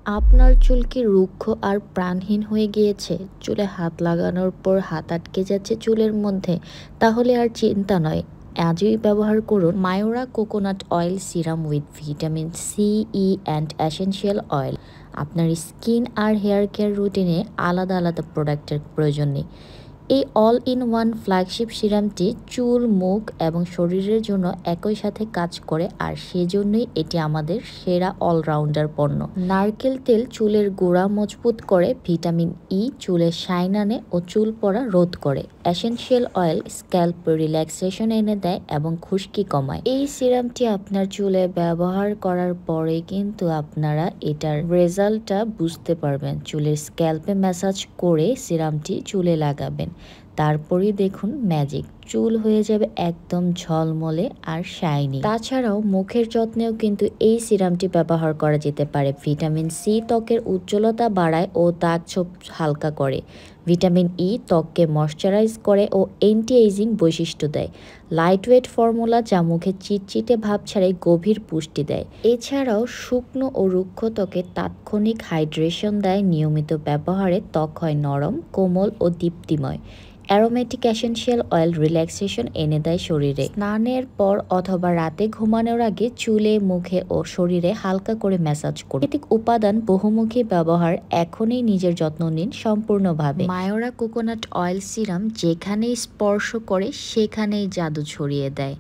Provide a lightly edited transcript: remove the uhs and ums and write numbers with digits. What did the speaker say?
আপনার চুল কি রুক্ষ আর প্রাণহীন হয়ে গিয়েছে? চুলে হাত লাগানোর পর হাত আটকে যাচ্ছে চুলের মধ্যে? তাহলে আর চিন্তা নয়। আজই ব্যবহার করুন Mayora coconut oil serum with vitamin C, E and essential oil. আপনার স্কিন আর হেয়ার কেয়ার রুটিনে আলাদা আলাদা প্রোডাক্টের প্রয়োজন নেই। এই অল ইন ওয়ান ফ্ল্যাগশিপ সিরামটি চুল, মুখ এবং শরীরের জন্য একই সাথে কাজ করে, আর সেজন্যই এটি আমাদের সেরা অলরাউন্ডার পণ্য। নারকেল তেল চুলের গোড়া মজবুত করে, ভিটামিন ই চুলে শাইন আনে ও চুল পড়া রোধ করে, এসেনশিয়াল অয়েল স্ক্যাল্প রিল্যাক্সেশন এনে দেয় এবং খুশকি কমায়। এই সিরামটি আপনার চুলে ব্যবহার করার পরে কিন্তু আপনারা এটার রেজাল্টটা বুঝতে পারবেন। চুলের স্ক্যাল্পে ম্যাসাজ করে সিরামটি চুলে লাগাবেন, তারপরেই দেখুন ম্যাজিক, চুল হয়ে যাবে একদম ঝলমলে আর শাইনি। তাছাড়াও মুখের যত্নেও কিন্তু এই সিরামটি ব্যবহার করা যেতে পারে। ভিটামিন সি ত্বকের উজ্জ্বলতা বাড়ায় ও দাগ ছোপ হালকা করে। ভিটামিন ই ত্বককে ময়শ্চারাইজ করে ও অ্যান্টি এইজিং বৈশিষ্ট্য দেয়। লাইটওয়েট ফর্মুলা যা মুখে চিটচিটে ভাব ছাড়াই গভীর পুষ্টি দেয়। এছাড়াও শুকনো ও রুক্ষ ত্বকে তাৎক্ষণিক হাইড্রেশন দেয়। নিয়মিত ব্যবহারে ত্বক হয় নরম, কোমল ও দীপ্তিময়। অ্যারোমেটিক এসেনশিয়াল অয়েল রিল্যাক্সেশন এনে দেয় শরীরে। স্নানের পর অথবা রাতে ঘুমানোর আগে চুলে, মুখে ও শরীরে হালকা করে ম্যাসাজ করুন। প্রাকৃতিক উপাদান বহুমুখী ব্যবহার, এখনই নিজের যত্ন নিন সম্পূর্ণভাবে। মায়োরা কোকোনাট অয়েল সিরাম যেখানেই স্পর্শ করে সেখানেই জাদু ছড়িয়ে দেয়।